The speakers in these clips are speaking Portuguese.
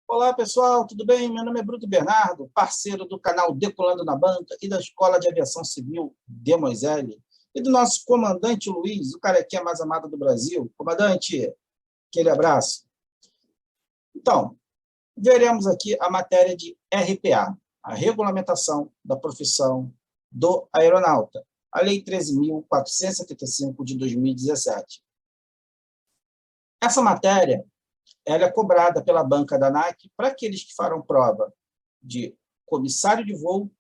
Olá, pessoal, tudo bem? Meu nome é Bruto Bernardo, parceiro do canal Decolando na Banca e da Escola de Aviação Civil Demoiselle, e do nosso comandante Luiz, o carequinha mais amado do Brasil. Comandante, aquele abraço. Então, veremos aqui a matéria de RPA, a regulamentação da profissão do aeronauta, a Lei 13.475 de 2017. Essa matéria ela é cobrada pela banca da ANAC para aqueles que farão prova de comissário de voo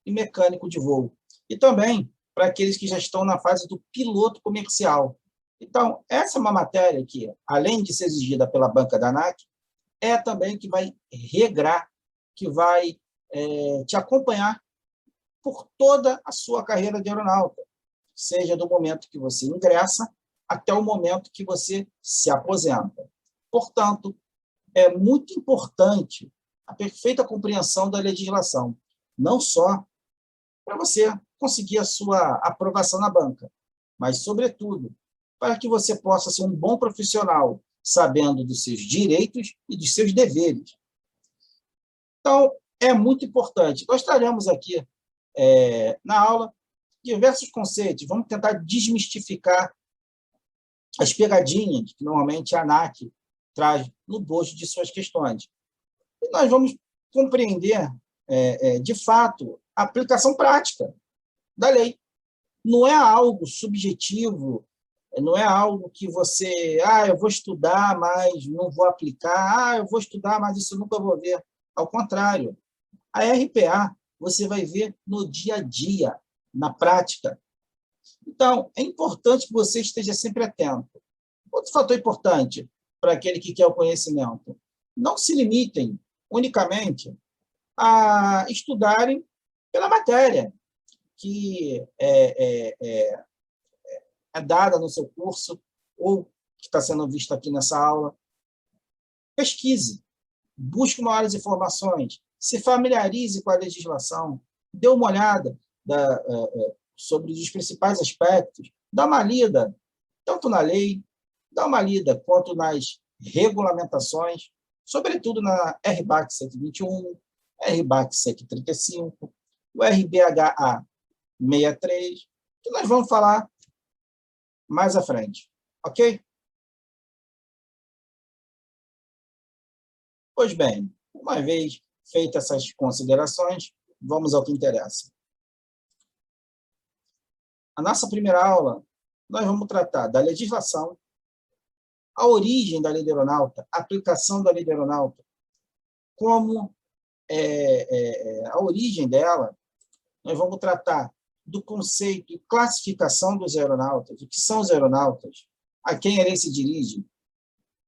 e mecânico de voo, e também para aqueles que já estão na fase do piloto comercial. Então, essa é uma matéria que, além de ser exigida pela banca da ANAC, é também que vai regrar, que vai te acompanhar por toda a sua carreira de aeronauta, seja do momento que você ingressa até o momento que você se aposenta. Portanto, é muito importante a perfeita compreensão da legislação, não só para você conseguir a sua aprovação na banca, mas, sobretudo, para que você possa ser um bom profissional, sabendo dos seus direitos e dos seus deveres. Então, é muito importante. Nós traremos aqui, na aula, diversos conceitos. Vamos tentar desmistificar as pegadinhas que, normalmente, a ANAC traz no bojo de suas questões. E nós vamos compreender, de fato, a aplicação prática da lei. Não é algo subjetivo, não é algo que você, eu vou estudar, mas não vou aplicar, eu vou estudar, mas isso eu nunca vou ver. Ao contrário, a RPA você vai ver no dia a dia, na prática. Então, é importante que você esteja sempre atento. Outro fator importante para aquele que quer o conhecimento: não se limitem unicamente a estudarem pela matéria que é dada no seu curso ou que está sendo vista aqui nessa aula. Pesquise, busque maiores informações, se familiarize com a legislação, dê uma olhada sobre os principais aspectos, dá uma lida tanto na lei, dá uma lida quanto nas regulamentações, sobretudo na RBAC 121, RBAC 135, o RBHA 63, que nós vamos falar mais à frente, ok? Pois bem, uma vez feitas essas considerações, vamos ao que interessa. A nossa primeira aula, nós vamos tratar da legislação, a origem da lei do aeronauta, a aplicação da lei do aeronauta, como a origem dela. Nós vamos tratar do conceito e classificação dos aeronautas, o que são os aeronautas, a quem a lei se dirige.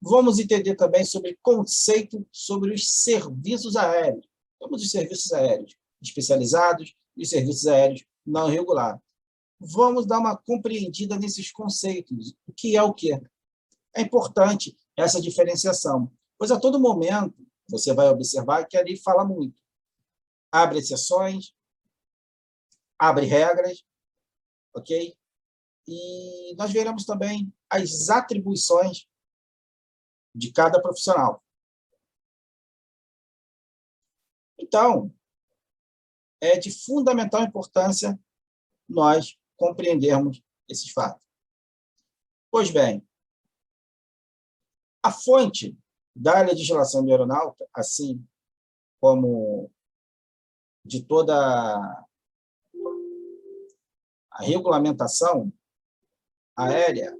Vamos entender também sobre conceito sobre os serviços aéreos. Temos os serviços aéreos especializados e os serviços aéreos não regulares. Vamos dar uma compreendida nesses conceitos. O que é o quê? É importante essa diferenciação, pois a todo momento você vai observar que a lei fala muito. Abre exceções, abre regras, ok? E nós veremos também as atribuições de cada profissional. Então, é de fundamental importância nós compreendermos esses fatos. Pois bem, a fonte da legislação do aeronauta, assim como de toda a regulamentação aérea,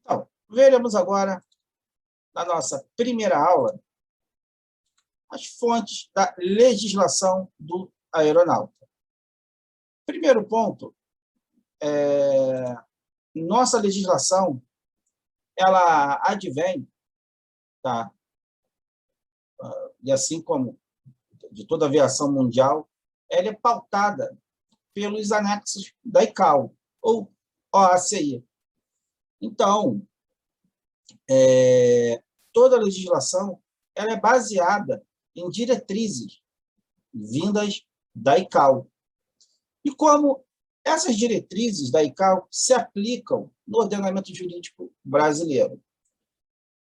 então, veremos agora, na nossa primeira aula, as fontes da legislação do aeronauta. Primeiro ponto, nossa legislação, ela advém, tá? E assim como de toda a aviação mundial, ela é pautada pelos anexos da ICAO, ou OACI. Então, toda a legislação ela é baseada em diretrizes vindas da ICAO. E como Essas diretrizes da ICAO se aplicam no ordenamento jurídico brasileiro.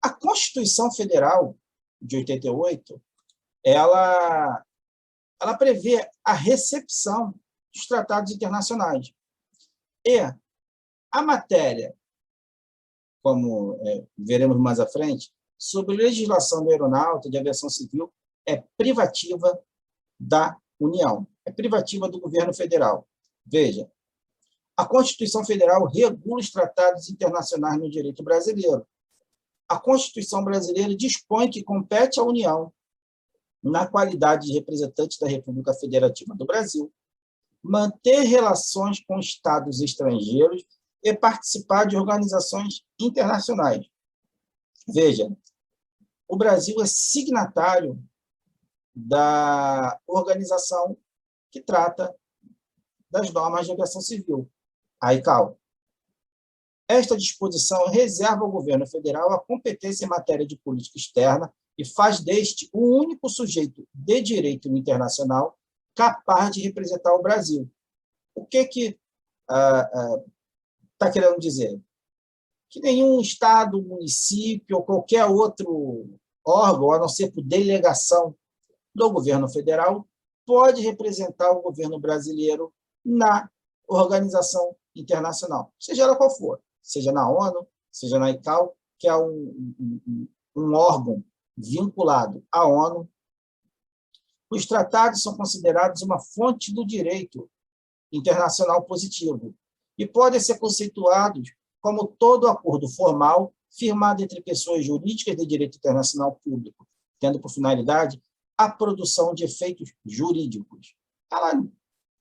A Constituição Federal de 88, ela prevê a recepção dos tratados internacionais. E a matéria, como veremos mais à frente, sobre legislação da aeronáutica, de aviação civil, é privativa da União, é privativa do governo federal. Veja, a Constituição Federal regula os tratados internacionais no direito brasileiro. A Constituição brasileira dispõe que compete à União, na qualidade de representante da República Federativa do Brasil, manter relações com estados estrangeiros e participar de organizações internacionais. Veja, o Brasil é signatário da organização que trata das normas de aviação civil, a ICAO. Esta disposição reserva ao governo federal a competência em matéria de política externa e faz deste o único sujeito de direito internacional capaz de representar o Brasil. O que está querendo dizer? Que nenhum estado, município ou qualquer outro órgão, a não ser por delegação do governo federal, pode representar o governo brasileiro na organização internacional, seja ela qual for, seja na ONU, seja na ICAO, que é um órgão vinculado à ONU. Os tratados são considerados uma fonte do direito internacional positivo e podem ser conceituados como todo acordo formal firmado entre pessoas jurídicas de direito internacional público, tendo por finalidade a produção de efeitos jurídicos. Ela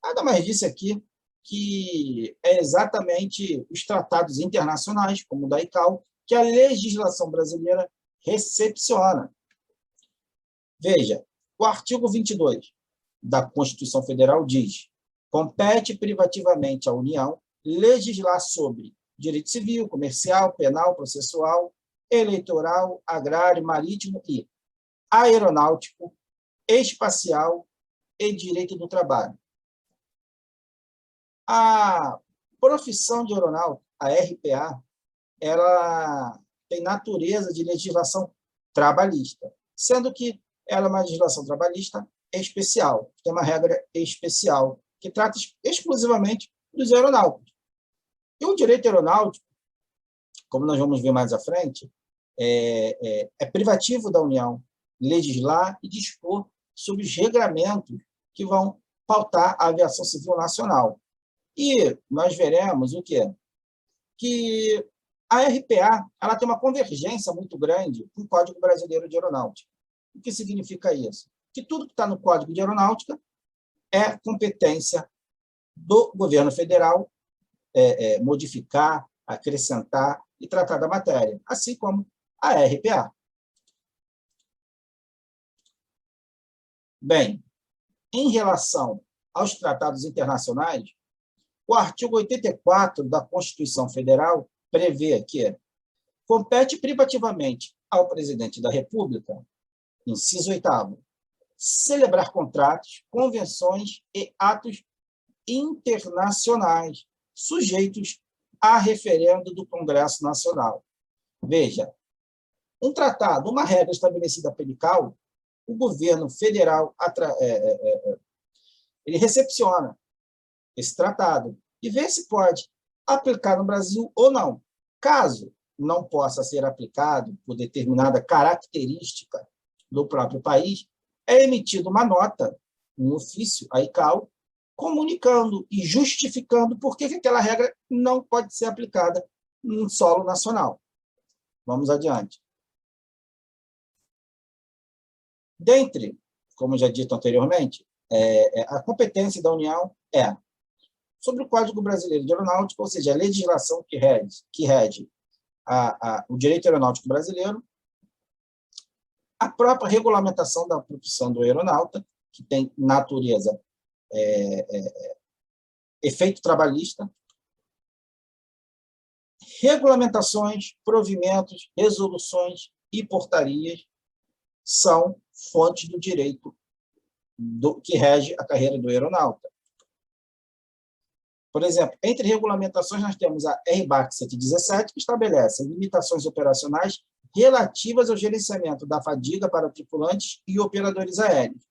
nada mais disse aqui que é exatamente os tratados internacionais, como o da ICAO, que a legislação brasileira recepciona. Veja, o artigo 22 da Constituição Federal diz: compete privativamente à União legislar sobre direito civil, comercial, penal, processual, eleitoral, agrário, marítimo e aeronáutico, espacial e direito do trabalho. A profissão de aeronáutico, a RPA, ela tem natureza de legislação trabalhista, sendo que ela é uma legislação trabalhista especial, tem uma regra especial, que trata exclusivamente dos aeronáuticos. E o direito aeronáutico, como nós vamos ver mais à frente, é privativo da União legislar e dispor sobre os regramentos que vão pautar a aviação civil nacional. E nós veremos o quê? Que a RPA ela tem uma convergência muito grande com o Código Brasileiro de Aeronáutica. O que significa isso? Que tudo que está no Código de Aeronáutica é competência do governo federal modificar, acrescentar e tratar da matéria, assim como a RPA. Bem, em relação aos tratados internacionais, o artigo 84 da Constituição Federal prevê que compete privativamente ao presidente da República, inciso 8º, celebrar contratos, convenções e atos internacionais sujeitos a referendo do Congresso Nacional. Veja, um tratado, uma regra estabelecida pela ICAO, o governo federal ele recepciona esse tratado e vê se pode aplicar no Brasil ou não. Caso não possa ser aplicado por determinada característica do próprio país, é emitida uma nota, um ofício, a ICAO, comunicando e justificando por que aquela regra não pode ser aplicada no solo nacional. Vamos adiante. Dentre, como já dito anteriormente, a competência da União é sobre o Código Brasileiro de Aeronáutica, ou seja, a legislação que rege o direito aeronáutico brasileiro, a própria regulamentação da profissão do aeronauta, que tem natureza efeito trabalhista, regulamentações, provimentos, resoluções e portarias são fontes do direito que rege a carreira do aeronauta. Por exemplo, entre regulamentações, nós temos a RBAC 117, que estabelece limitações operacionais relativas ao gerenciamento da fadiga para tripulantes e operadores aéreos.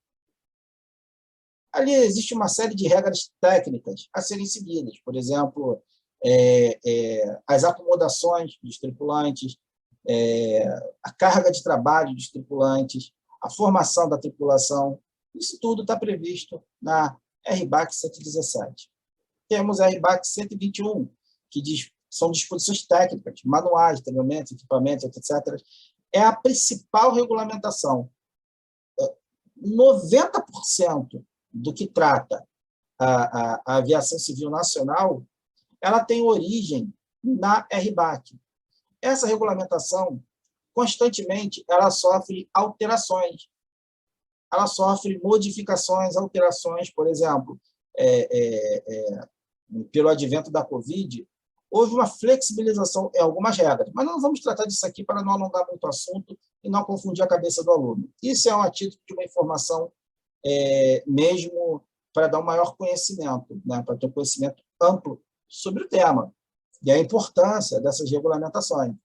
Ali existe uma série de regras técnicas a serem seguidas, por exemplo, as acomodações dos tripulantes, a carga de trabalho dos tripulantes, a formação da tripulação, isso tudo está previsto na RBAC 117. Temos a RBAC 121, que são disposições técnicas, manuais, treinamentos, equipamentos, etc. É a principal regulamentação. 90% do que trata a aviação civil nacional, ela tem origem na RBAC. Essa regulamentação, constantemente, ela sofre alterações, ela sofre modificações, alterações, por exemplo, pelo advento da Covid, houve uma flexibilização em algumas regras, mas não vamos tratar disso aqui para não alongar muito o assunto e não confundir a cabeça do aluno. Isso é a título de uma informação mesmo para dar um maior conhecimento, né, para ter um conhecimento amplo sobre o tema e a importância dessas regulamentações.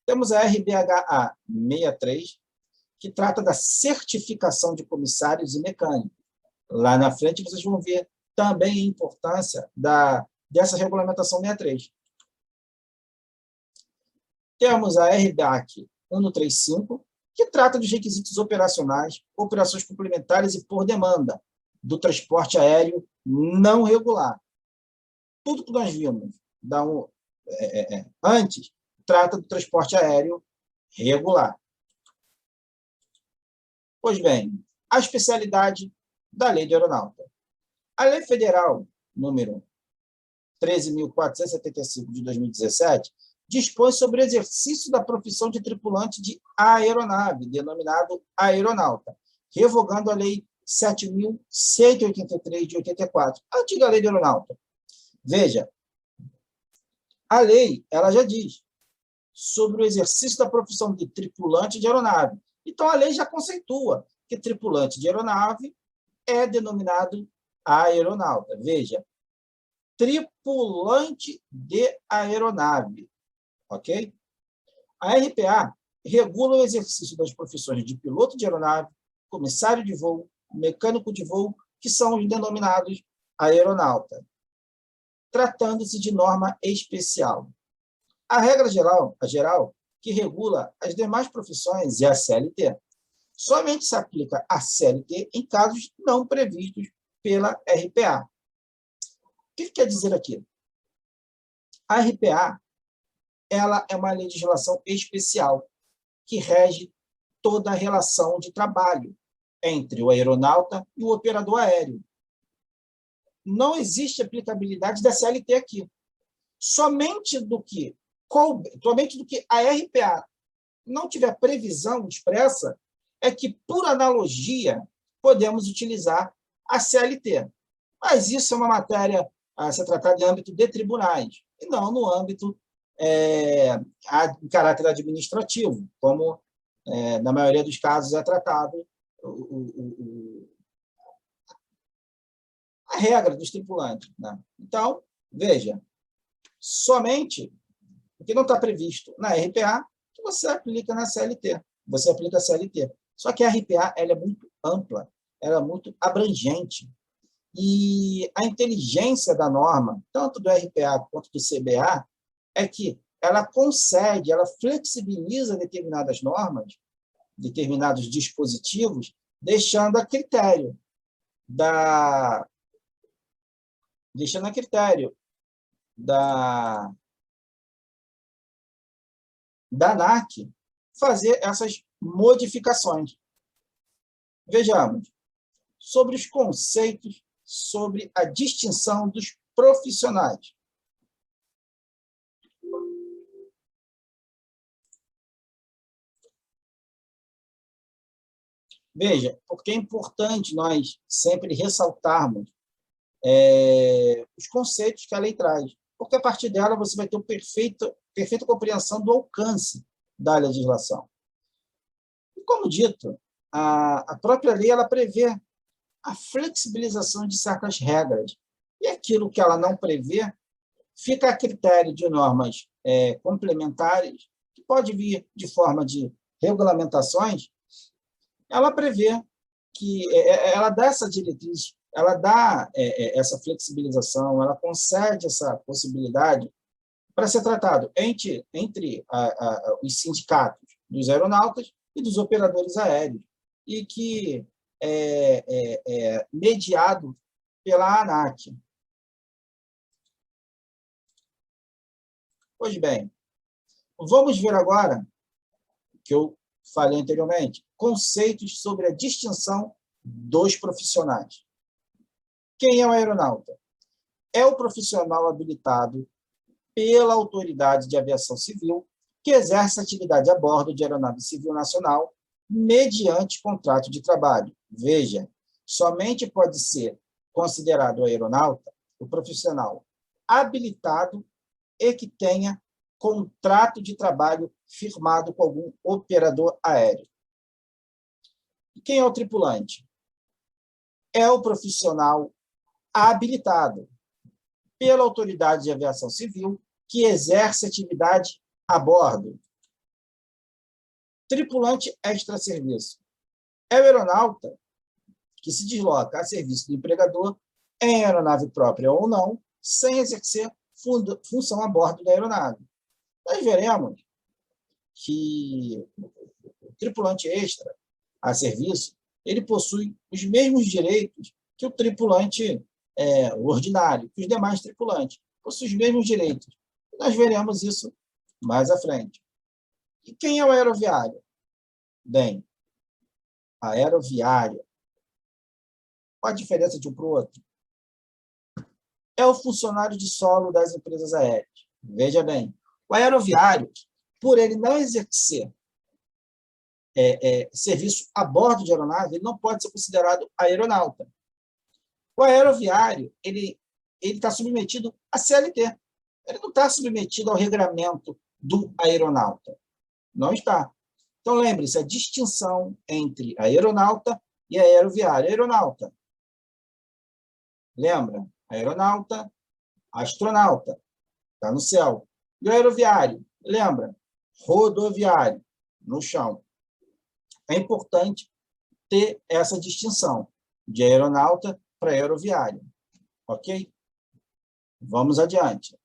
Temos a RBHA 63, que trata da certificação de comissários e mecânicos. Lá na frente, vocês vão ver também a importância dessa regulamentação 63. Temos a RBAC 135, que trata dos requisitos operacionais, operações complementares e por demanda do transporte aéreo não regular. Tudo que nós vimos antes trata do transporte aéreo regular. Pois bem, a especialidade da Lei de Aeronáutica. A Lei Federal número 13.475 de 2017 dispõe sobre o exercício da profissão de tripulante de aeronave, denominado aeronauta, revogando a Lei 7.183 de 84, a antiga Lei de Aeronáutica. Veja, a lei ela já diz sobre o exercício da profissão de tripulante de aeronave. Então, a lei já conceitua que tripulante de aeronave é denominado aeronauta. Veja, tripulante de aeronave, ok? A RPA regula o exercício das profissões de piloto de aeronave, comissário de voo, mecânico de voo, que são os denominados aeronauta, tratando-se de norma especial. A regra geral, que regula as demais profissões é a CLT. Somente se aplica a CLT em casos não previstos pela RPA. O que quer dizer aqui? A RPA ela é uma legislação especial que rege toda a relação de trabalho entre o aeronauta e o operador aéreo. Não existe aplicabilidade da CLT aqui. Somente do que a RPA não tiver previsão expressa, é que, por analogia, podemos utilizar a CLT. Mas isso é uma matéria a ser tratada em âmbito de tribunais, e não no âmbito em caráter administrativo, como, na maioria dos casos, é tratado a regra dos tripulantes, né? Então, veja, somente o que não está previsto na RPA, que você aplica na CLT. Você aplica a CLT. Só que a RPA ela é muito ampla, ela é muito abrangente. E a inteligência da norma, tanto do RPA quanto do CBA, é que ela concede, ela flexibiliza determinadas normas, determinados dispositivos, deixando a critério da ANAC fazer essas modificações. Vejamos, sobre os conceitos, sobre a distinção dos profissionais. Veja, porque é importante nós sempre ressaltarmos os conceitos que a lei traz, porque a partir dela você vai ter uma perfeita compreensão do alcance da legislação. E, como dito, a própria lei ela prevê a flexibilização de certas regras. E aquilo que ela não prevê fica a critério de normas complementares, que pode vir de forma de regulamentações. Ela prevê que ela dá essa diretriz, ela dá essa flexibilização, ela concede essa possibilidade para ser tratado entre os sindicatos dos aeronautas e dos operadores aéreos, e que é mediado pela ANAC. Pois bem, vamos ver agora, que eu falei anteriormente, conceitos sobre a distinção dos profissionais. Quem é o aeronauta? É o profissional habilitado pela Autoridade de Aviação Civil que exerce atividade a bordo de aeronave civil nacional mediante contrato de trabalho. Veja, somente pode ser considerado aeronauta o profissional habilitado e que tenha contrato de trabalho firmado com algum operador aéreo. E quem é o tripulante? É o profissional habilitado pela Autoridade de Aviação Civil que exerce atividade a bordo. Tripulante extra-serviço. É o aeronauta que se desloca a serviço do empregador em aeronave própria ou não, sem exercer função a bordo da aeronave. Nós veremos que o tripulante extra a serviço, ele possui os mesmos direitos que o tripulante ordinário, que os demais tripulantes. Possui os mesmos direitos. Nós veremos isso mais à frente. E quem é o aeroviário? Bem, aeroviário. Qual a diferença de um para o outro? É o funcionário de solo das empresas aéreas. Veja bem, o aeroviário, por ele não exercer serviço a bordo de aeronave, ele não pode ser considerado aeronauta. O aeroviário, ele está submetido à CLT. Ele não está submetido ao regramento do aeronauta. Não está. Então, lembre-se, a distinção entre aeronauta e aeroviário. Aeronauta, lembra? Aeronauta, astronauta, está no céu. E o aeroviário, lembra? Rodoviário, no chão. É importante ter essa distinção de aeronauta para aeroviário. Ok? Vamos adiante.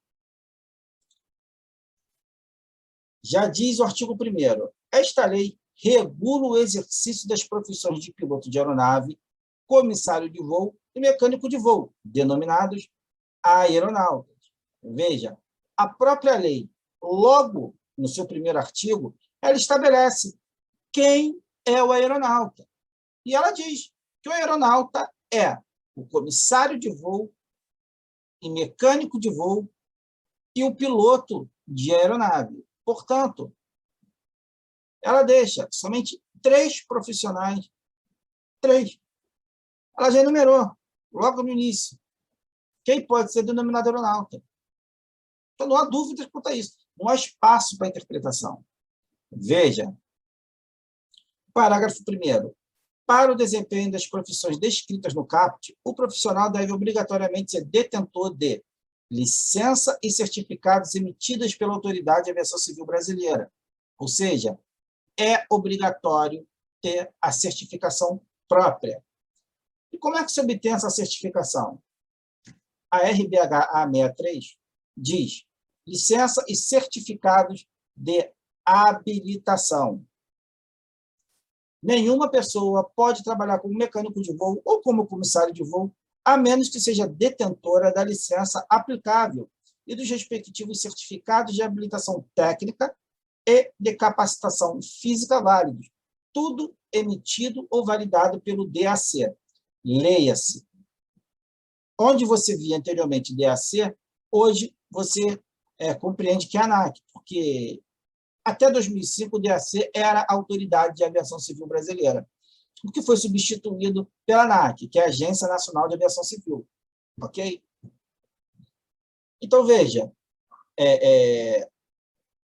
Já diz o artigo 1º, esta lei regula o exercício das profissões de piloto de aeronave, comissário de voo e mecânico de voo, denominados aeronautas. Veja, a própria lei, logo no seu primeiro artigo, ela estabelece quem é o aeronauta. E ela diz que o aeronauta é o comissário de voo e mecânico de voo e o piloto de aeronave. Portanto, ela deixa somente 3 profissionais. 3. Ela já enumerou, logo no início, quem pode ser denominado aeronauta. Então, não há dúvidas quanto a isso. Não há espaço para interpretação. Veja, parágrafo 1º. Para o desempenho das profissões descritas no caput, o profissional deve obrigatoriamente ser detentor de licença e certificados emitidos pela Autoridade de Aviação Civil Brasileira. Ou seja, é obrigatório ter a certificação própria. E como é que se obtém essa certificação? A RBH A63 diz licença e certificados de habilitação. Nenhuma pessoa pode trabalhar como mecânico de voo ou como comissário de voo, a menos que seja detentora da licença aplicável e dos respectivos certificados de habilitação técnica e de capacitação física válidos, tudo emitido ou validado pelo DAC. Leia-se. Onde você via anteriormente DAC, hoje você compreende que é a ANAC, porque até 2005 o DAC era a Autoridade de Aviação Civil Brasileira, o que foi substituído pela ANAC, que é a Agência Nacional de Aviação Civil. Ok? Então, veja,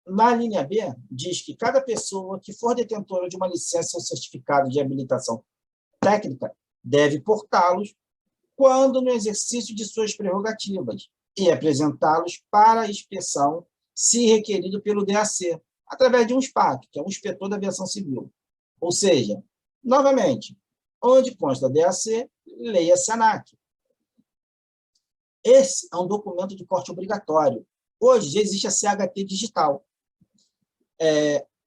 na linha B, diz que cada pessoa que for detentora de uma licença ou certificado de habilitação técnica deve portá-los quando no exercício de suas prerrogativas, e apresentá-los para a inspeção, se requerido pelo DAC, através de um SPAC, que é um inspetor da aviação civil. Ou seja, novamente, onde consta DAC, leia-se ANAC. Esse é um documento de porte obrigatório. Hoje já existe a CHT digital.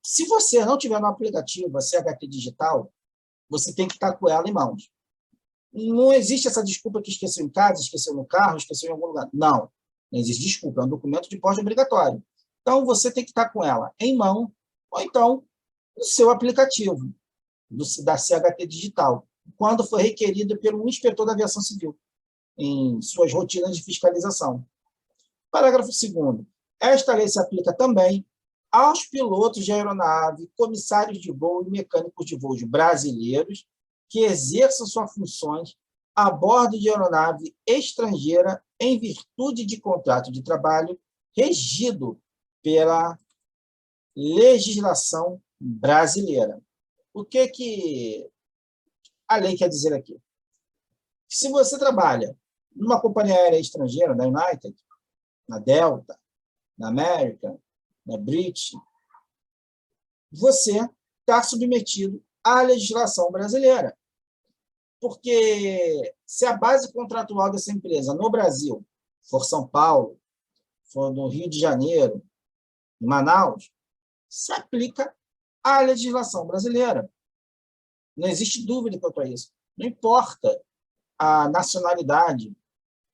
Se você não tiver no aplicativo a CHT digital, você tem que estar com ela em mãos. Não existe essa desculpa que esqueceu em casa, esqueceu no carro, esqueceu em algum lugar. Não existe desculpa, é um documento de porte obrigatório. Então, você tem que estar com ela em mão, ou então no seu aplicativo da CHT digital, quando for requerido pelo inspetor da aviação civil, em suas rotinas de fiscalização. Parágrafo 2º. Esta lei se aplica também aos pilotos de aeronave, comissários de voo e mecânicos de voos brasileiros que exerçam suas funções a bordo de aeronave estrangeira em virtude de contrato de trabalho regido pela legislação brasileira. O que a lei quer dizer aqui? Se você trabalha numa companhia aérea estrangeira, na United, na Delta, na American, na British, você está submetido à legislação brasileira. Porque se a base contratual dessa empresa no Brasil for São Paulo, for no Rio de Janeiro, em Manaus, se aplica à legislação brasileira. Não existe dúvida quanto a isso. Não importa a nacionalidade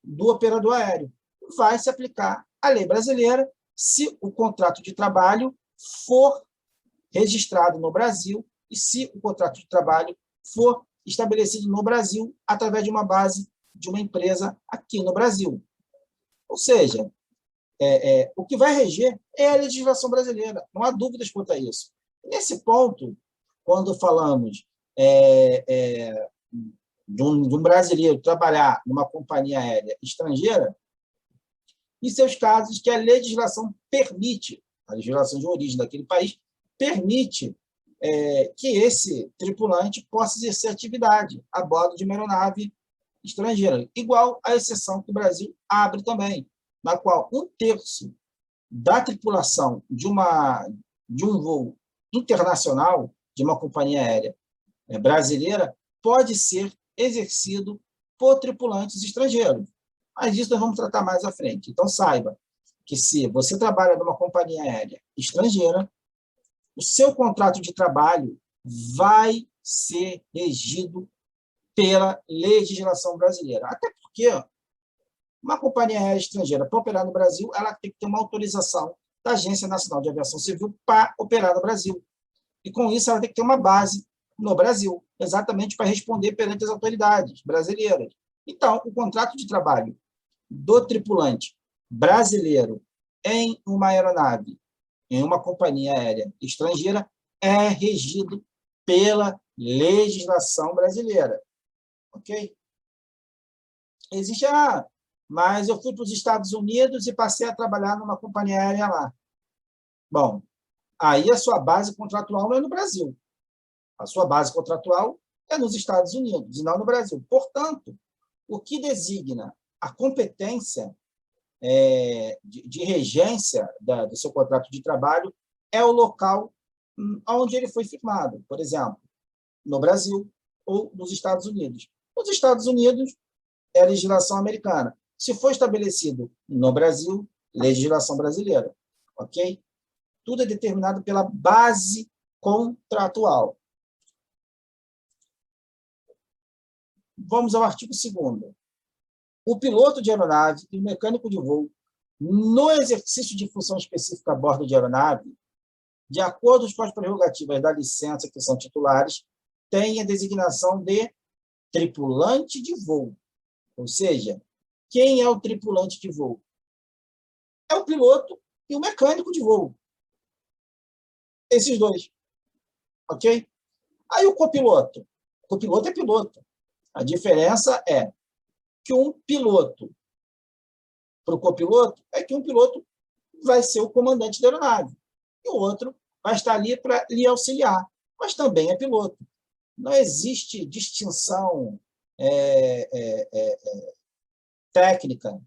do operador aéreo. Vai se aplicar a lei brasileira se o contrato de trabalho for registrado no Brasil e se o contrato de trabalho for estabelecido no Brasil através de uma base de uma empresa aqui no Brasil. Ou seja, o que vai reger é a legislação brasileira, não há dúvidas quanto a isso. Nesse ponto, quando falamos de um brasileiro trabalhar numa companhia aérea estrangeira, em seus casos que a legislação permite, a legislação de origem daquele país, permite que esse tripulante possa exercer atividade a bordo de uma aeronave estrangeira, igual à exceção que o Brasil abre também, na qual 1/3 da tripulação de um voo internacional, de uma companhia aérea brasileira, pode ser exercido por tripulantes estrangeiros. Mas isso nós vamos tratar mais à frente. Então, saiba que se você trabalha numa companhia aérea estrangeira, o seu contrato de trabalho vai ser regido pela legislação brasileira. Até porque uma companhia aérea estrangeira, para operar no Brasil, ela tem que ter uma autorização da Agência Nacional de Aviação Civil para operar no Brasil. E, com isso, ela tem que ter uma base no Brasil, exatamente para responder perante as autoridades brasileiras. Então, o contrato de trabalho do tripulante brasileiro em uma aeronave, em uma companhia aérea estrangeira, é regido pela legislação brasileira. Ok? Existe, mas eu fui para os Estados Unidos e passei a trabalhar numa companhia aérea lá. Bom, aí a sua base contratual não é no Brasil. A sua base contratual é nos Estados Unidos e não no Brasil. Portanto, o que designa a competência de regência do seu contrato de trabalho é o local onde ele foi firmado, por exemplo, no Brasil ou nos Estados Unidos. Nos Estados Unidos, é a legislação americana. Se for estabelecido no Brasil, legislação brasileira. Ok? Tudo é determinado pela base contratual. Vamos ao artigo 2º. O piloto de aeronave e o mecânico de voo, no exercício de função específica a bordo de aeronave, de acordo com as prerrogativas da licença que são titulares, têm a designação de tripulante de voo. Ou seja, quem é o tripulante de voo? É o piloto e o mecânico de voo. Esses dois. Ok? Aí o copiloto. O copiloto é piloto. A diferença é que um piloto, para o copiloto, é que um piloto vai ser o comandante da aeronave, e o outro vai estar ali para lhe auxiliar, mas também é piloto. Não existe distinção técnica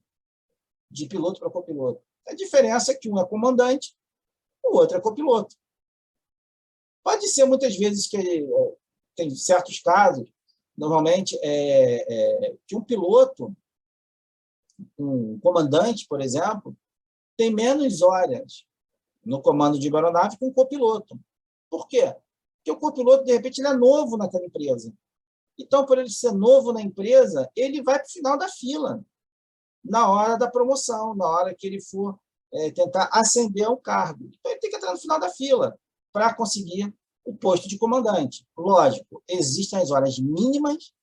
de piloto para copiloto. A diferença é que um é comandante, o outro é copiloto. Pode ser, muitas vezes, que tem certos casos, normalmente, que um piloto, um comandante, por exemplo, tem menos horas no comando de uma aeronave que um copiloto. Por quê? Porque o copiloto, de repente, ele é novo naquela empresa. Então, por ele ser novo na empresa, ele vai para o final da fila, na hora da promoção, na hora que ele for tentar ascender ao cargo. Então, ele tem que entrar no final da fila para conseguir o posto de comandante. Lógico, existem as horas mínimas,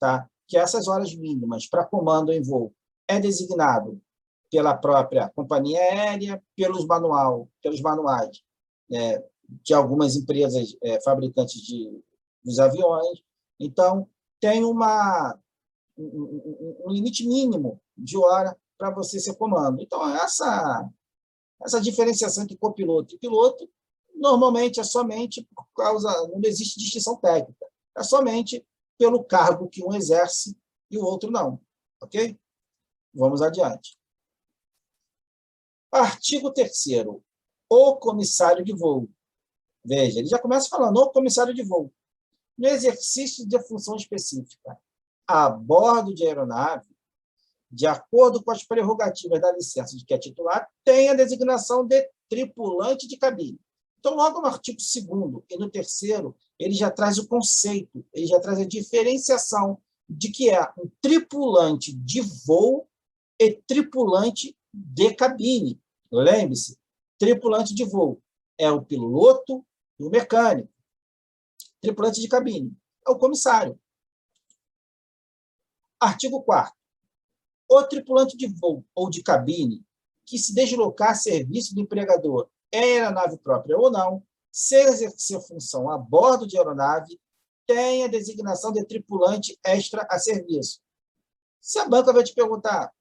tá? Que essas horas mínimas para comando em voo é designado pela própria companhia aérea, pelos manuais de algumas empresas fabricantes dos aviões. Então, tem um limite mínimo de hora para você ser comando. Então, essa diferenciação entre copiloto e piloto, normalmente é somente por causa, não existe distinção técnica, é somente pelo cargo que um exerce e o outro não. Ok? Vamos adiante. Artigo 3º. O comissário de voo. Veja, ele já começa falando, o comissário de voo. No exercício de função específica a bordo de aeronave, de acordo com as prerrogativas da licença de que é titular, tem a designação de tripulante de cabine. Então, logo no artigo 2º e no 3º, ele já traz o conceito, ele já traz a diferenciação de que é um tripulante de voo e tripulante de cabine. Lembre-se, tripulante de voo é o piloto e o mecânico. Tripulante de cabine é o comissário. Artigo 4º. O tripulante de voo ou de cabine que se deslocar a serviço do empregador em aeronave própria ou não, se exercer função a bordo de aeronave, tem a designação de tripulante extra a serviço. Se a banca vai te perguntar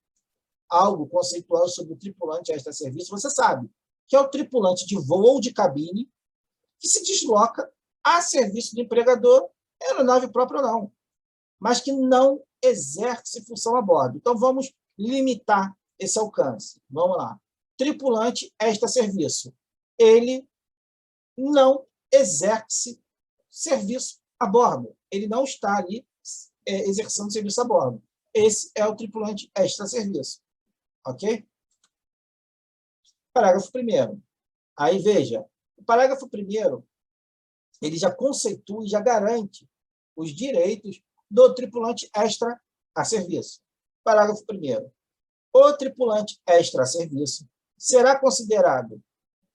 algo conceitual sobre o tripulante extra a serviço, você sabe que é o tripulante de voo ou de cabine que se desloca a serviço do empregador, aeronave própria ou não, mas que não exerce função a bordo. Então, vamos limitar esse alcance. Vamos lá. Tripulante extra serviço. Ele não exerce serviço a bordo. Ele não está ali exercendo serviço a bordo. Esse é o tripulante extra serviço. Ok? Parágrafo 1º. Aí, veja, o parágrafo 1º, ele já conceitua e já garante os direitos do tripulante extra a serviço. Parágrafo 1º. O tripulante extra a serviço será considerado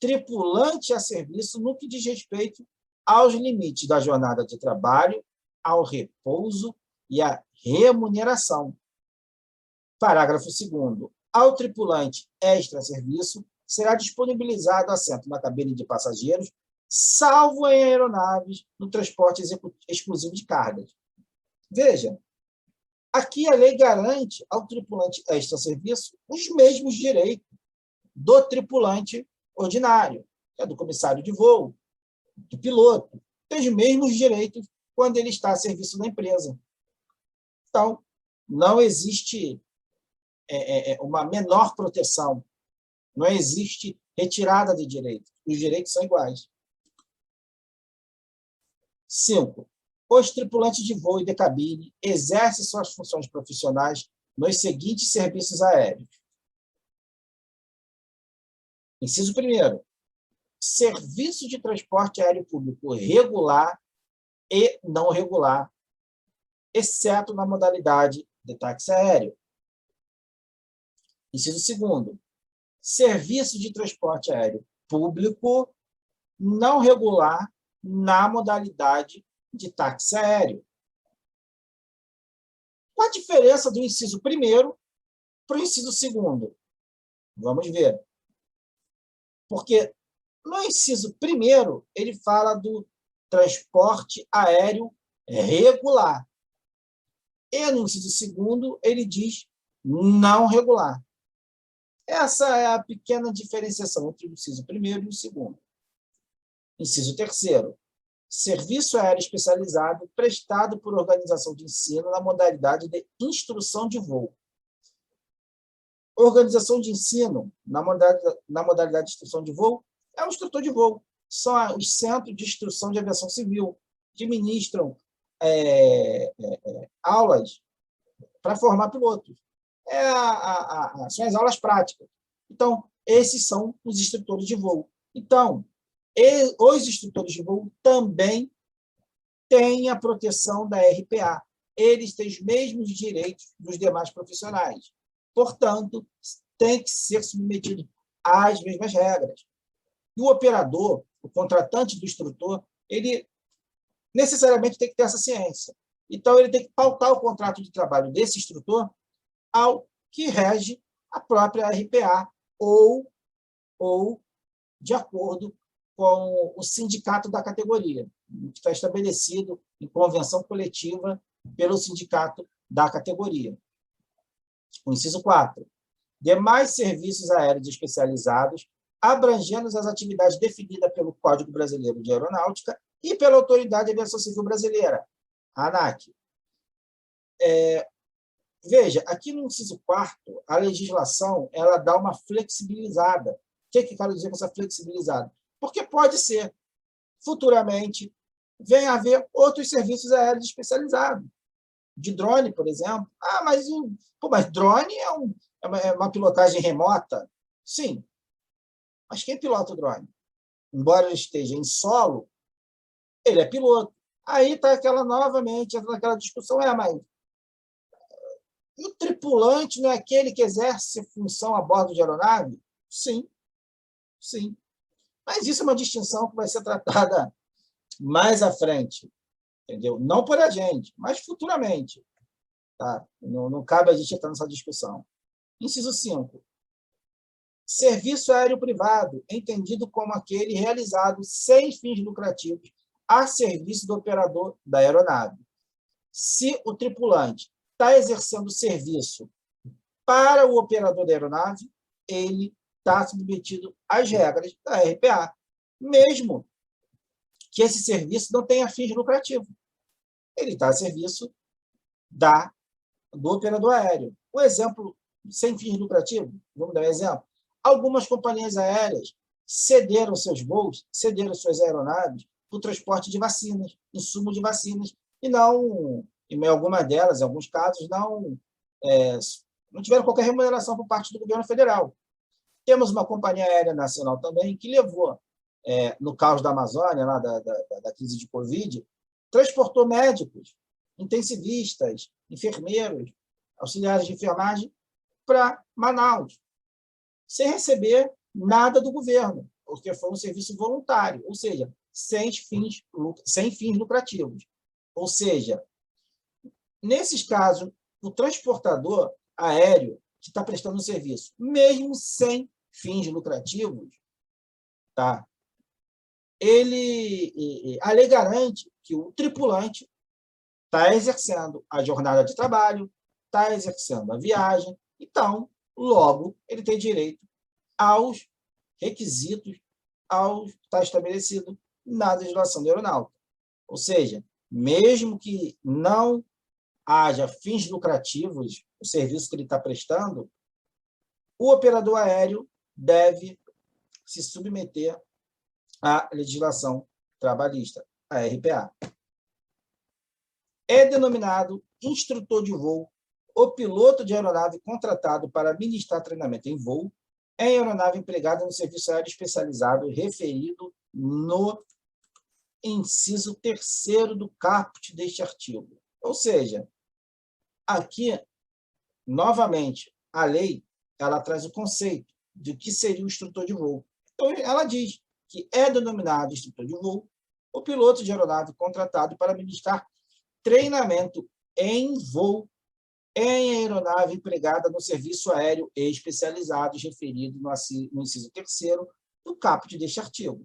tripulante a serviço no que diz respeito aos limites da jornada de trabalho, ao repouso e à remuneração. Parágrafo 2º. Ao tripulante extra a serviço será disponibilizado assento na cabine de passageiros, salvo em aeronaves no transporte exclusivo de cargas. Veja, aqui a lei garante ao tripulante extra-serviço os mesmos direitos do tripulante ordinário, que é do comissário de voo, do piloto. Tem os mesmos direitos quando ele está a serviço da empresa. Então, não existe uma menor proteção, não existe retirada de direitos. Os direitos são iguais. 5. Os tripulantes de voo e de cabine exercem suas funções profissionais nos seguintes serviços aéreos. Inciso 1º. Serviço de transporte aéreo público regular e não regular, exceto na modalidade de táxi aéreo. Inciso 2º. Serviço de transporte aéreo público não regular na modalidade de táxi aéreo. Qual a diferença do inciso 1º para o inciso 2º? Vamos ver. Porque no inciso 1º, ele fala do transporte aéreo regular. E no inciso 2º, ele diz não regular. Essa é a pequena diferenciação entre o inciso 1º e o 2º. Inciso 3º. serviço aéreo especializado prestado por organização de ensino na modalidade de instrução de voo. Organização de ensino na modalidade de instrução de voo é o instrutor de voo. São os centros de instrução de aviação civil, que ministram aulas para formar pilotos. São as aulas práticas. Então, esses são os instrutores de voo. Então, os instrutores de voo também têm a proteção da RPA. Eles têm os mesmos direitos dos demais profissionais. Portanto, tem que ser submetido às mesmas regras. E o operador, o contratante do instrutor, ele necessariamente tem que ter essa ciência. Então, ele tem que pautar o contrato de trabalho desse instrutor ao que rege a própria RPA ou de acordo com o sindicato da categoria, que está estabelecido em convenção coletiva pelo sindicato da categoria. O inciso 4. Demais serviços aéreos especializados, abrangendo as atividades definidas pelo Código Brasileiro de Aeronáutica e pela Autoridade de Aviação Civil Brasileira, a ANAC. Veja, aqui no inciso 4º, a legislação ela dá uma flexibilizada. O que eu quero dizer com essa flexibilizada? Porque pode ser, futuramente, venha a haver outros serviços aéreos especializados. De drone, por exemplo. Mas drone é uma pilotagem remota? Sim. Mas quem pilota o drone? Embora ele esteja em solo, ele é piloto. Aí está novamente aquela discussão, mas e o tripulante não é aquele que exerce função a bordo de aeronave? Sim, sim. Mas isso é uma distinção que vai ser tratada mais à frente, entendeu? Não por a gente, mas futuramente. Tá? Não cabe a gente entrar nessa discussão. Inciso 5. Serviço aéreo privado, entendido como aquele realizado sem fins lucrativos a serviço do operador da aeronave. Se o tripulante está exercendo serviço para o operador da aeronave, ele está submetido às regras da RPA, mesmo que esse serviço não tenha fins lucrativos. Ele está a serviço do operador aéreo. Um exemplo sem fins lucrativos, vamos dar um exemplo. Algumas companhias aéreas cederam seus voos, cederam suas aeronaves para o transporte de vacinas, insumo de vacinas, e não, em algumas delas, em alguns casos, não tiveram qualquer remuneração por parte do governo federal. Temos uma companhia aérea nacional também que levou, no caos da Amazônia, lá da crise de Covid, transportou médicos, intensivistas, enfermeiros, auxiliares de enfermagem para Manaus, sem receber nada do governo, porque foi um serviço voluntário, ou seja, sem fins lucrativos. Ou seja, nesses casos, o transportador aéreo que está prestando um serviço, mesmo sem fins lucrativos, tá? A lei garante que o tripulante está exercendo a jornada de trabalho, está exercendo a viagem, então, logo, ele tem direito aos requisitos está estabelecido na legislação da aeronáutica. Ou seja, mesmo que não haja fins lucrativos no serviço que ele está prestando, o operador aéreo deve se submeter à legislação trabalhista, a RPA. É denominado instrutor de voo o piloto de aeronave contratado para ministrar treinamento em voo em aeronave empregada no serviço aéreo especializado referido no inciso 3º do caput deste artigo. Ou seja, aqui, novamente, a lei ela traz o conceito de que seria o instrutor de voo. Então, ela diz que é denominado instrutor de voo o piloto de aeronave contratado para ministrar treinamento em voo em aeronave empregada no serviço aéreo especializado referido no inciso 3º do caput deste artigo.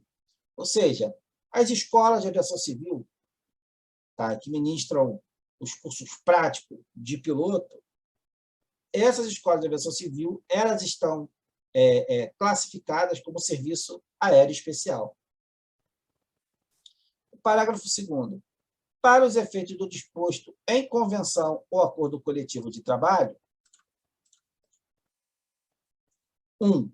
Ou seja, as escolas de aviação civil, tá, que ministram os cursos práticos de piloto, essas escolas de aviação civil elas estão classificadas como serviço aéreo especial. Parágrafo 2º. Para os efeitos do disposto em convenção ou acordo coletivo de trabalho, 1.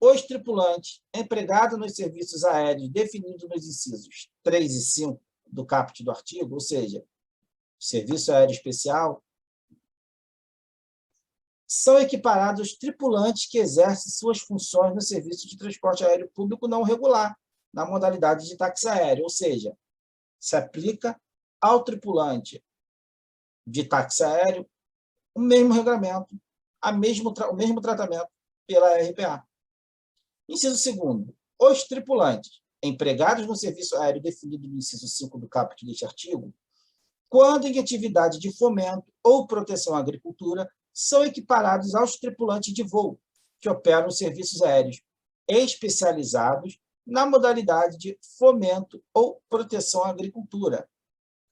Os tripulantes empregados nos serviços aéreos definidos nos incisos 3 e 5 do caput do artigo, ou seja, serviço aéreo especial, são equiparados aos tripulantes que exercem suas funções no serviço de transporte aéreo público não regular, na modalidade de táxi aéreo, ou seja, se aplica ao tripulante de táxi aéreo o mesmo regulamento, o mesmo tratamento pela RPA. Inciso 2º. Os tripulantes empregados no serviço aéreo definido no inciso 5 do caput deste artigo, quando em atividade de fomento ou proteção à agricultura, são equiparados aos tripulantes de voo, que operam serviços aéreos especializados na modalidade de fomento ou proteção à agricultura.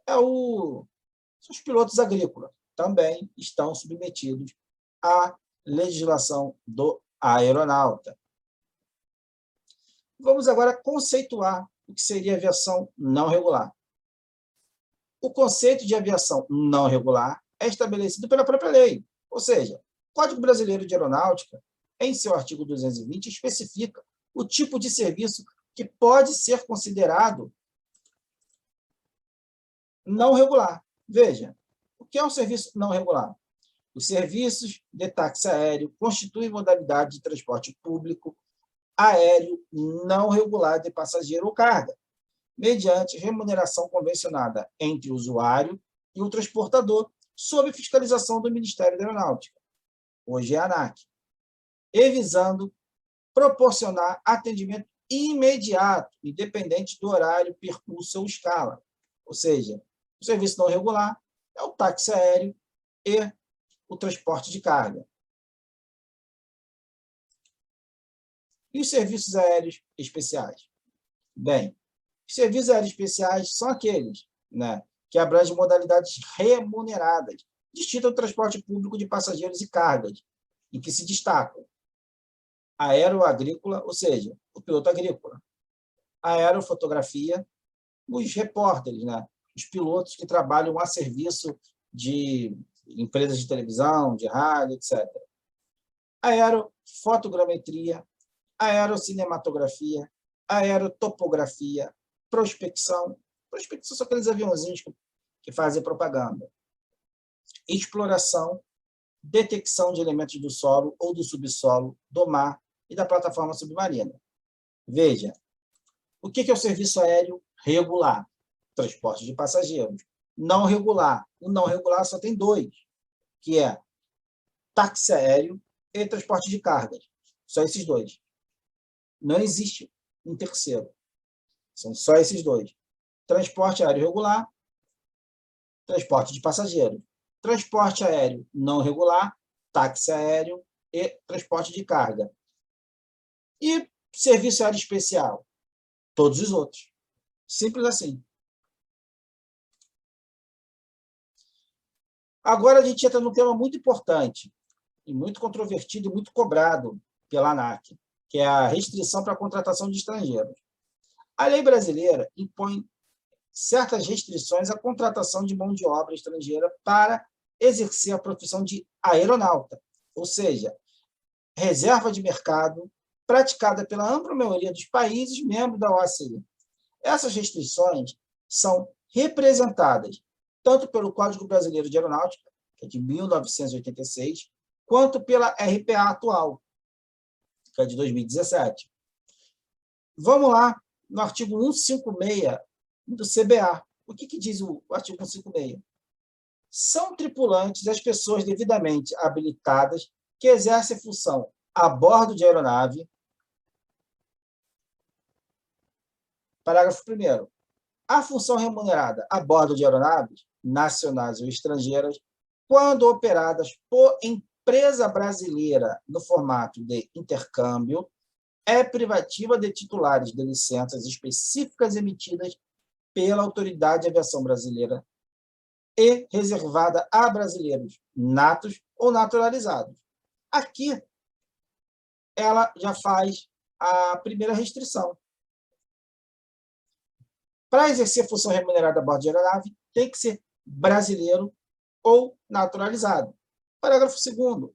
Os pilotos agrícolas também estão submetidos à legislação do aeronauta. Vamos agora conceituar o que seria aviação não regular. O conceito de aviação não regular é estabelecido pela própria lei, ou seja, o Código Brasileiro de Aeronáutica, em seu artigo 220, especifica o tipo de serviço que pode ser considerado não regular. Veja, o que é um serviço não regular? Os serviços de táxi aéreo constituem modalidade de transporte público aéreo não regular de passageiro ou carga, mediante remuneração convencionada entre o usuário e o transportador, sob fiscalização do Ministério da Aeronáutica, hoje é a ANAC, e visando proporcionar atendimento imediato, independente do horário, percurso ou escala. Ou seja, o serviço não regular é o táxi aéreo e o transporte de carga. E os serviços aéreos especiais? Bem, os serviços aéreos especiais são aqueles, que abrangem modalidades remuneradas, distintas do transporte público de passageiros e cargas, em que se destacam aeroagrícola, ou seja, o piloto agrícola, aerofotografia, os repórteres, os pilotos que trabalham a serviço de empresas de televisão, de rádio, etc. Aerofotogrametria, aerocinematografia, aerotopografia, prospecção. Prospecção são aqueles aviãozinhos que fazem propaganda. Exploração, detecção de elementos do solo ou do subsolo, do mar e da plataforma submarina. Veja, o que é o serviço aéreo regular? Transporte de passageiros. Não regular. O não regular só tem dois, que é táxi aéreo e transporte de cargas. Só esses dois. Não existe um terceiro. São só esses dois. Transporte aéreo regular, transporte de passageiros. Transporte aéreo não regular, táxi aéreo e transporte de carga. E serviço aéreo especial? Todos os outros. Simples assim. Agora a gente entra num tema muito importante, e muito controvertido e muito cobrado pela ANAC, que é a restrição para a contratação de estrangeiros. A lei brasileira impõe certas restrições à contratação de mão de obra estrangeira para exercer a profissão de aeronauta, ou seja, reserva de mercado praticada pela ampla maioria dos países membros da OACI. Essas restrições são representadas tanto pelo Código Brasileiro de Aeronáutica, que é de 1986, quanto pela RPA atual, que é de 2017. Vamos lá, no artigo 156 do CBA. O que diz o artigo 156? São tripulantes as pessoas devidamente habilitadas que exercem função a bordo de aeronave. Parágrafo 1º. A função remunerada a bordo de aeronaves, nacionais ou estrangeiras, quando operadas por empresa brasileira no formato de intercâmbio, é privativa de titulares de licenças específicas emitidas pela Autoridade de Aviação Brasileira e reservada a brasileiros natos ou naturalizados. Aqui, ela já faz a primeira restrição. Para exercer função remunerada a bordo de aeronave, tem que ser brasileiro ou naturalizado. Parágrafo 2º.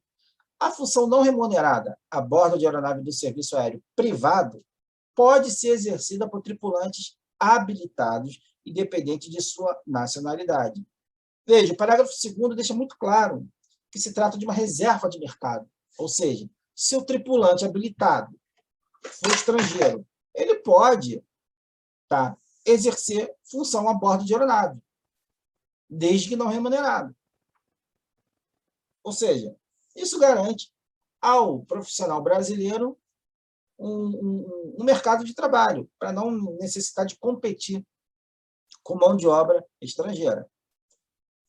A função não remunerada a bordo de aeronave do serviço aéreo privado pode ser exercida por tripulantes habilitados, independente de sua nacionalidade. Veja, o parágrafo 2º deixa muito claro que se trata de uma reserva de mercado, ou seja, se o tripulante habilitado for estrangeiro, ele pode exercer função a bordo de aeronave, desde que não remunerado. Ou seja, isso garante ao profissional brasileiro um mercado de trabalho, para não necessitar de competir com mão de obra estrangeira.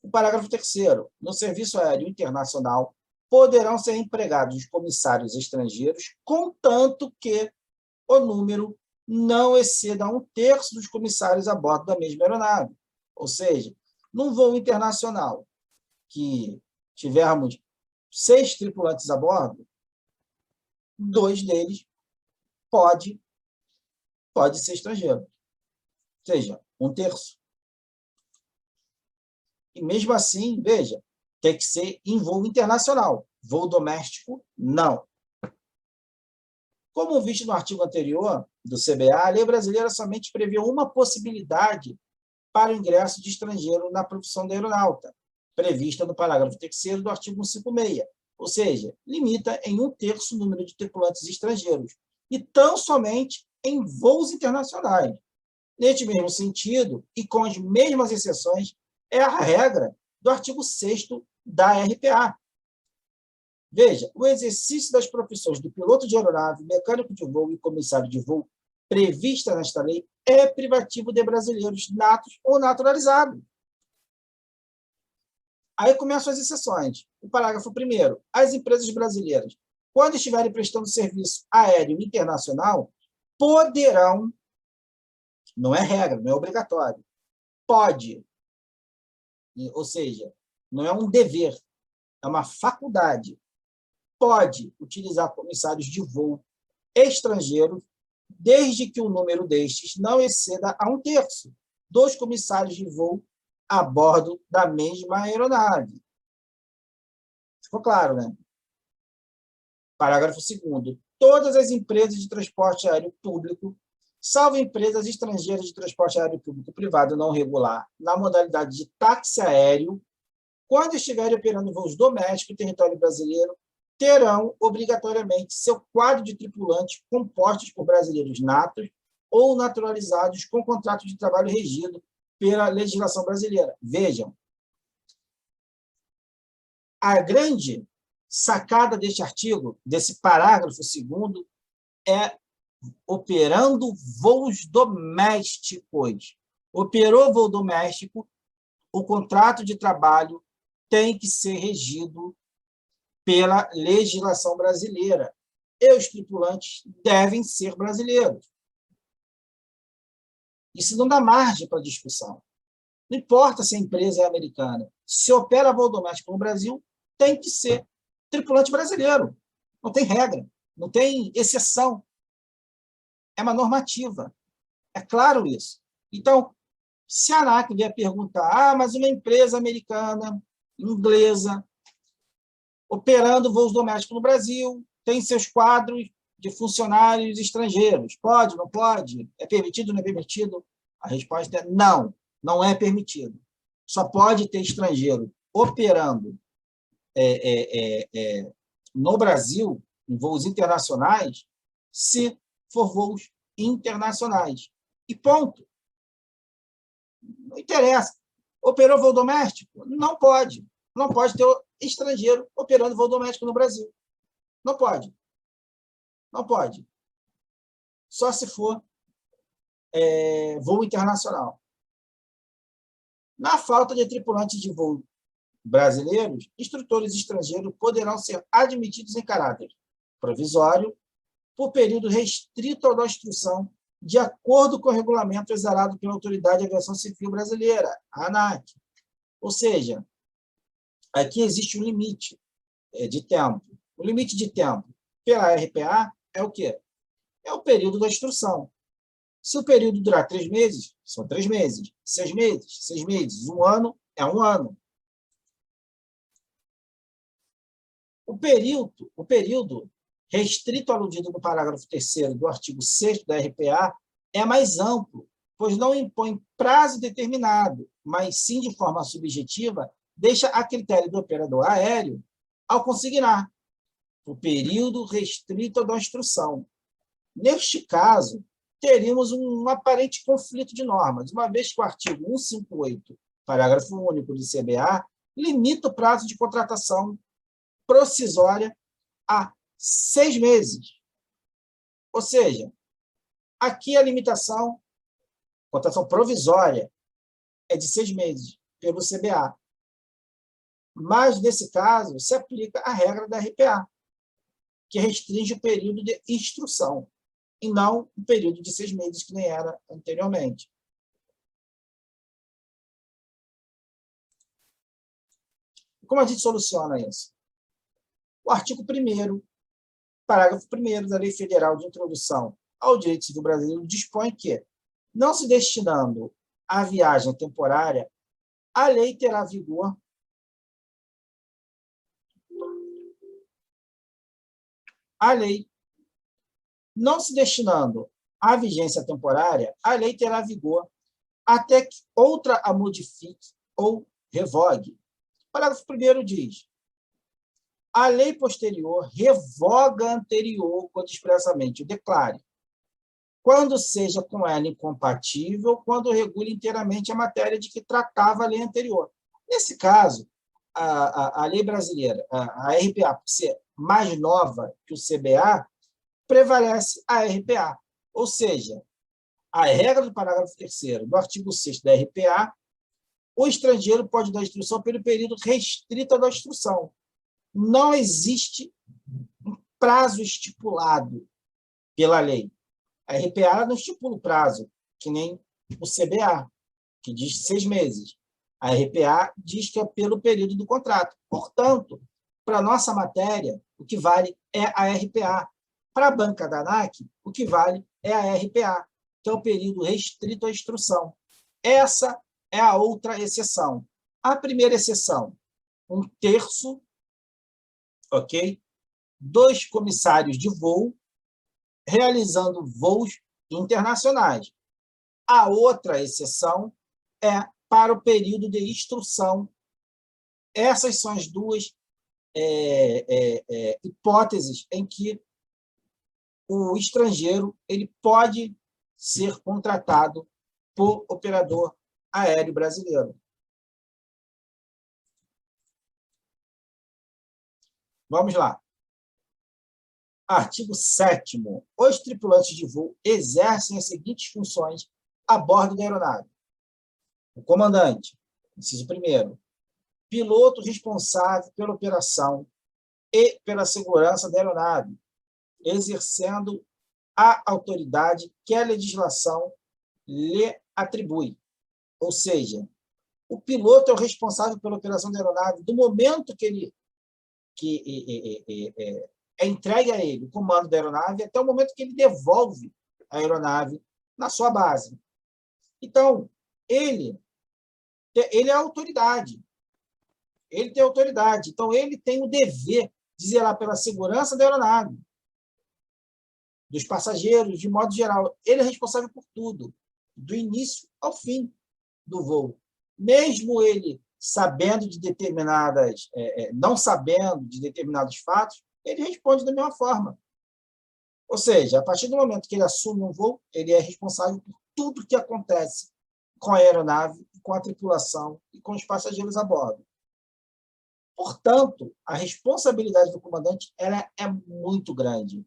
O parágrafo 3º. No serviço aéreo internacional, poderão ser empregados comissários estrangeiros, contanto que o número não exceda 1/3 dos comissários a bordo da mesma aeronave. Ou seja, num voo internacional que tivermos 6 tripulantes a bordo, 2 deles pode ser estrangeiro. Ou seja, 1/3. E mesmo assim, veja, tem que ser em voo internacional. Voo doméstico, não. Como visto no artigo anterior do CBA, a lei brasileira somente prevê uma possibilidade para o ingresso de estrangeiro na profissão de aeronauta, prevista no parágrafo 3º do artigo 156, ou seja, limita em 1/3 o número de tripulantes estrangeiros, e tão somente em voos internacionais. Neste mesmo sentido, e com as mesmas exceções, é a regra do artigo 6º da RPA. Veja, o exercício das profissões do piloto de aeronave, mecânico de voo e comissário de voo, prevista nesta lei, é privativo de brasileiros natos ou naturalizados. Aí começam as exceções. O parágrafo 1º. As empresas brasileiras, quando estiverem prestando serviço aéreo internacional, poderão, não é regra, não é obrigatório, pode, ou seja, não é um dever, é uma faculdade, pode utilizar comissários de voo estrangeiros, desde que o número destes não exceda a 1/3 dos comissários de voo a bordo da mesma aeronave. Ficou claro, né? Parágrafo 2º. Todas as empresas de transporte aéreo público, salvo empresas estrangeiras de transporte aéreo público privado não regular, na modalidade de táxi aéreo, quando estiverem operando voos domésticos em território brasileiro, terão, obrigatoriamente, seu quadro de tripulantes compostos por brasileiros natos ou naturalizados com contrato de trabalho regido pela legislação brasileira. Vejam, a grande sacada deste artigo, desse parágrafo 2º, é operando voos domésticos. Operou voo doméstico, o contrato de trabalho tem que ser regido pela legislação brasileira. E os tripulantes devem ser brasileiros. Isso não dá margem para discussão. Não importa se a empresa é americana. Se opera voo doméstico no Brasil, tem que ser tripulante brasileiro. Não tem regra, não tem exceção. É uma normativa. É claro isso. Então, se a ANAC vier perguntar, mas uma empresa americana, inglesa, operando voos domésticos no Brasil, tem seus quadros de funcionários estrangeiros. Pode, não pode? É permitido, não é permitido? A resposta é não, não é permitido. Só pode ter estrangeiro operando no Brasil, em voos internacionais, se for voos internacionais. E ponto. Não interessa. Operou voo doméstico? Não pode. Não pode ter estrangeiro operando voo doméstico no Brasil. Não pode. Não pode. Só se for voo internacional. Na falta de tripulantes de voo brasileiros, instrutores estrangeiros poderão ser admitidos em caráter provisório por período restrito da instrução, de acordo com o regulamento exarado pela Autoridade de Aviação Civil Brasileira, a ANAC. Ou seja, aqui existe um limite de tempo. O limite de tempo pela RPA é o quê? É o período da instrução. Se o período durar 3 meses, são 3 meses. 6 meses. 1 ano é 1 ano. O período restrito aludido no parágrafo 3º do artigo 6º da RPA é mais amplo, pois não impõe prazo determinado, mas sim, de forma subjetiva, deixa a critério do operador aéreo ao consignar o período restrito da instrução. Neste caso, teríamos um aparente conflito de normas, uma vez que o artigo 158, parágrafo único do CBA, limita o prazo de contratação procisória a 6 meses. Ou seja, aqui a limitação, contratação provisória, é de 6 meses, pelo CBA. Mas, nesse caso, se aplica a regra da RPA, que restringe o período de instrução, e não o período de 6 meses, que nem era anteriormente. Como a gente soluciona isso? O artigo 1º, parágrafo 1º da Lei Federal de Introdução ao Direito Civil Brasileiro dispõe que, não se destinando à viagem temporária, a lei terá vigor não se destinando à vigência temporária, a lei terá vigor até que outra a modifique ou revogue. O parágrafo 1º diz: a lei posterior revoga a anterior quando expressamente o declare, quando seja com ela incompatível, quando regule inteiramente a matéria de que tratava a lei anterior. Nesse caso, a lei brasileira, a RPA, por ser mais nova que o CBA, prevalece a RPA. Ou seja, a regra do parágrafo 3º do artigo 6º da RPA, o estrangeiro pode dar instrução pelo período restrito da instrução. Não existe um prazo estipulado pela lei. A RPA não estipula o prazo, que nem o CBA, que diz 6 meses. A RPA diz que é pelo período do contrato. Portanto, para a nossa matéria, o que vale é a RPA. Para a banca da ANAC, o que vale é a RPA, que é o período restrito à instrução. Essa é a outra exceção. A primeira exceção, 1/3, ok? 2 comissários de voo realizando voos internacionais. A outra exceção é para o período de instrução. Essas são as duas hipóteses em que o estrangeiro ele pode ser contratado por operador aéreo brasileiro. Vamos lá. Artigo 7º. Os tripulantes de voo exercem as seguintes funções a bordo da aeronave. O comandante, inciso 1º, piloto responsável pela operação e pela segurança da aeronave, exercendo a autoridade que a legislação lhe atribui. Ou seja, o piloto é o responsável pela operação da aeronave do momento que é entregue a ele o comando da aeronave até o momento que ele devolve a aeronave na sua base. Então, ele é a autoridade. Ele tem autoridade. Então, ele tem o dever de zelar pela segurança da aeronave, dos passageiros, de modo geral. Ele é responsável por tudo, do início ao fim do voo. Mesmo ele sabendo de determinadas, não sabendo de determinados fatos, ele responde da mesma forma. Ou seja, a partir do momento que ele assume um voo, ele é responsável por tudo que acontece com a aeronave, com a tripulação e com os passageiros a bordo. Portanto, a responsabilidade do comandante ela é muito grande.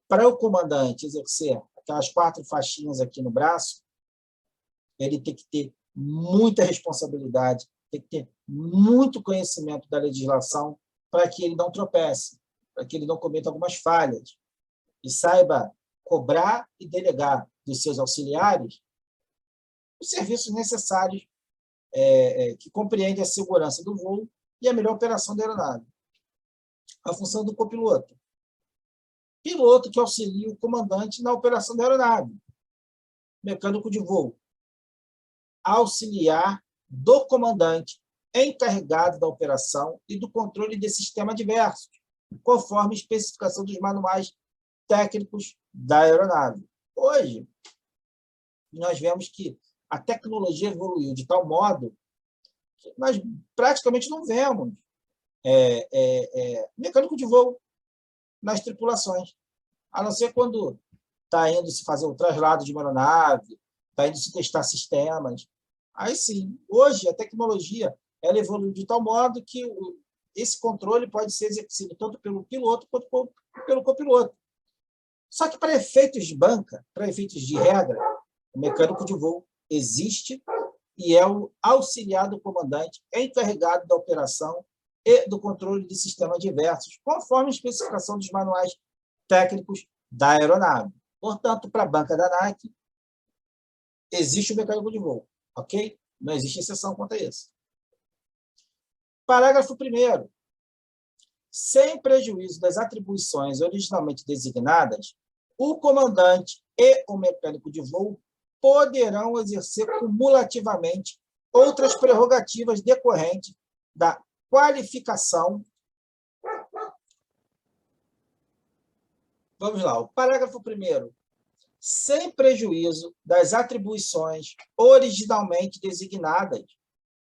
Para o comandante exercer aquelas 4 faixinhas aqui no braço, ele tem que ter muita responsabilidade, tem que ter muito conhecimento da legislação para que ele não tropece, para que ele não cometa algumas falhas e saiba cobrar e delegar dos seus auxiliares os serviços necessários que compreendem a segurança do voo e a melhor operação da aeronave. A função do copiloto. Piloto que auxilia o comandante na operação da aeronave. mecânico de voo, auxiliar do comandante encarregado da operação e do controle de sistema diversos, conforme especificação dos manuais técnicos da aeronave. Hoje, nós vemos que a tecnologia evoluiu de tal modo que nós praticamente não vemos mecânico de voo nas tripulações, a não ser quando está indo se fazer o traslado de uma aeronave, está indo se testar sistemas. Aí sim, hoje a tecnologia ela evoluiu de tal modo que esse controle pode ser exercido tanto pelo piloto quanto pelo copiloto. Só que para efeitos de banca, para efeitos de regra, o mecânico de voo existe e é o auxiliar do comandante encarregado da operação e do controle de sistemas diversos, conforme a especificação dos manuais técnicos da aeronave. Portanto, para a banca da ANAC, existe o mecânico de voo, ok? Não existe exceção quanto a isso. Parágrafo 1º. Sem prejuízo das atribuições originalmente designadas, o comandante e o mecânico de voo poderão exercer cumulativamente outras prerrogativas decorrentes da qualificação. Vamos lá, o parágrafo 1º. Sem prejuízo das atribuições originalmente designadas,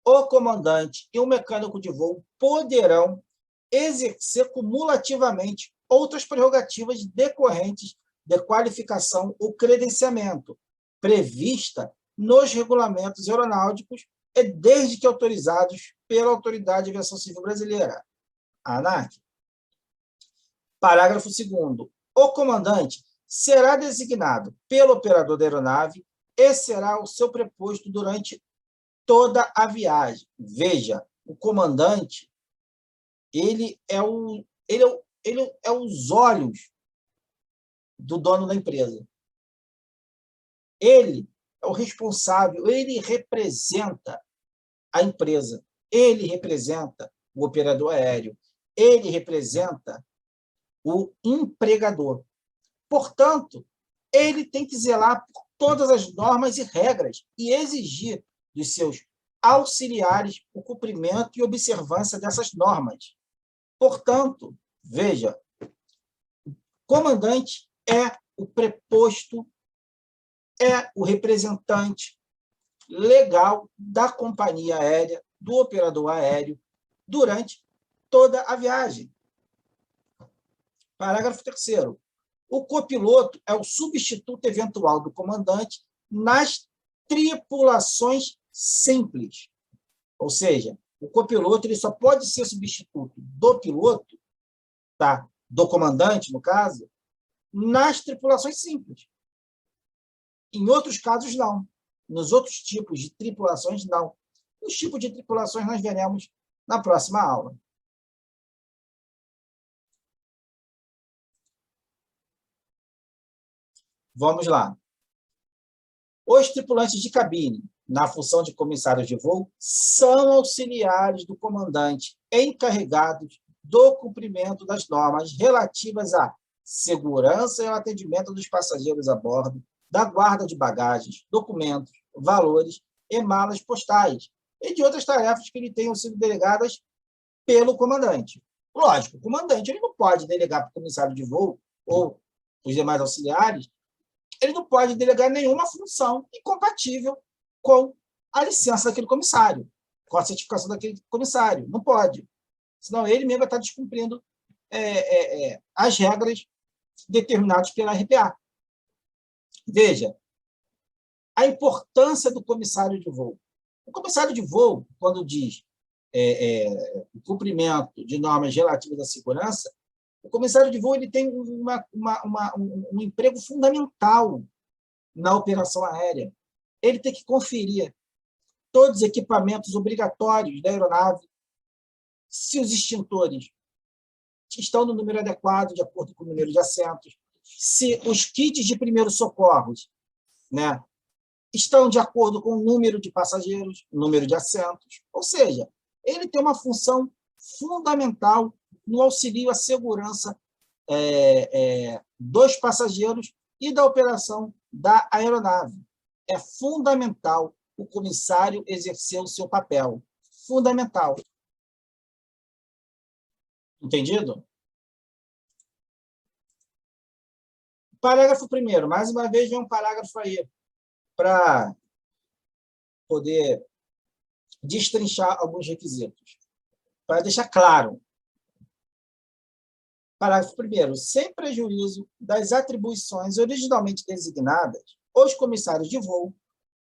o comandante e o mecânico de voo poderão exercer cumulativamente outras prerrogativas decorrentes de qualificação ou credenciamento prevista nos regulamentos aeronáuticos e desde que autorizados pela Autoridade de Aviação Civil Brasileira, a ANAC. Parágrafo 2º. O comandante será designado pelo operador da aeronave e será o seu preposto durante toda a viagem. Veja, o comandante ele é os olhos do dono da empresa. Ele é o responsável, ele representa a empresa, ele representa o operador aéreo, ele representa o empregador. Portanto, ele tem que zelar por todas as normas e regras e exigir dos seus auxiliares o cumprimento e observância dessas normas. Portanto, veja, o comandante é o preposto, é o representante legal da companhia aérea, do operador aéreo, durante toda a viagem. Parágrafo 3º. O copiloto é o substituto eventual do comandante nas tripulações simples. Ou seja, o copiloto ele só pode ser substituto do piloto, tá? Do comandante, no caso, nas tripulações simples. Em outros casos, não. Nos outros tipos de tripulações, não. Os tipos de tripulações nós veremos na próxima aula. Vamos lá. Os tripulantes de cabine, na função de comissários de voo, são auxiliares do comandante encarregados do cumprimento das normas relativas à segurança e ao atendimento dos passageiros a bordo, da guarda de bagagens, documentos, valores e malas postais, e de outras tarefas que lhe tenham sido delegadas pelo comandante. Lógico, o comandante ele não pode delegar para o comissário de voo ou os demais auxiliares, ele não pode delegar nenhuma função incompatível com a licença daquele comissário, com a certificação daquele comissário. Não pode. Senão ele mesmo vai estar descumprindo as regras determinadas pela RPA. Veja, a importância do comissário de voo. O comissário de voo, quando diz o cumprimento de normas relativas à segurança, o comissário de voo ele tem um emprego fundamental na operação aérea. Ele tem que conferir todos os equipamentos obrigatórios da aeronave, se os extintores estão no número adequado, de acordo com o número de assentos, se os kits de primeiros socorros, né, estão de acordo com o número de passageiros, número de assentos. Ou seja, ele tem uma função fundamental no auxílio à segurança dos passageiros e da operação da aeronave. é fundamental o comissário exercer o seu papel. Fundamental. Entendido? Parágrafo 1º. Mais uma vez, vem um parágrafo aí para poder destrinchar alguns requisitos. Para deixar claro. Parágrafo 1º. Sem prejuízo das atribuições originalmente designadas, os comissários de voo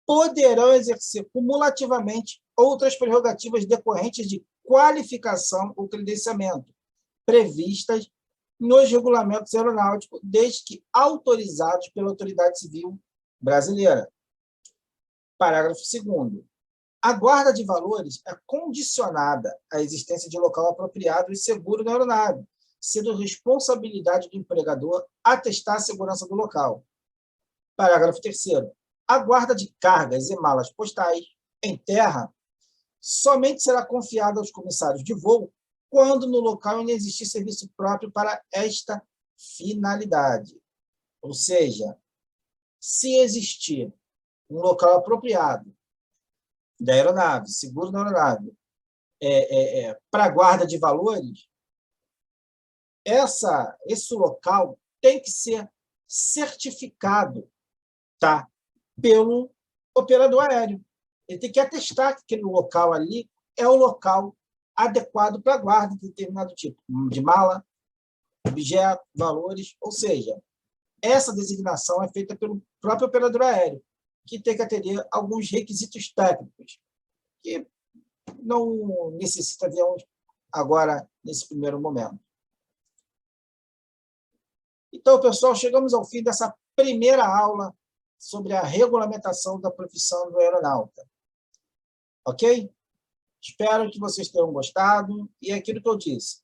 poderão exercer cumulativamente outras prerrogativas decorrentes de qualificação ou credenciamento, previstas nos regulamentos aeronáuticos, desde que autorizados pela autoridade civil brasileira. Parágrafo 2º. A guarda de valores é condicionada à existência de local apropriado e seguro na aeronave, sendo responsabilidade do empregador atestar a segurança do local. Parágrafo 3º. A guarda de cargas e malas postais em terra somente será confiada aos comissários de voo quando no local ainda existir serviço próprio para esta finalidade. Ou seja, se existir um local apropriado da aeronave, seguro da aeronave, para guarda de valores, esse local tem que ser certificado, tá, pelo operador aéreo. Ele tem que atestar que aquele local ali é o local adequado para guarda de determinado tipo de mala, objeto, valores, ou seja, essa designação é feita pelo próprio operador aéreo, que tem que atender alguns requisitos técnicos, que não necessita de agora, nesse primeiro momento. Então, pessoal, chegamos ao fim dessa primeira aula sobre a regulamentação da profissão do aeronauta. Ok? Espero que vocês tenham gostado. E é aquilo que eu disse.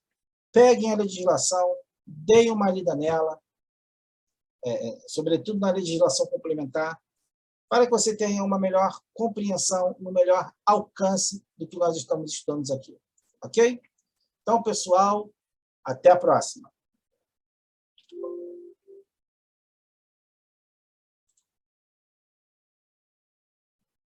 Peguem a legislação, deem uma lida nela, sobretudo na legislação complementar, para que você tenha uma melhor compreensão, um melhor alcance do que nós estamos estudando aqui. Ok? Então, pessoal, até a próxima.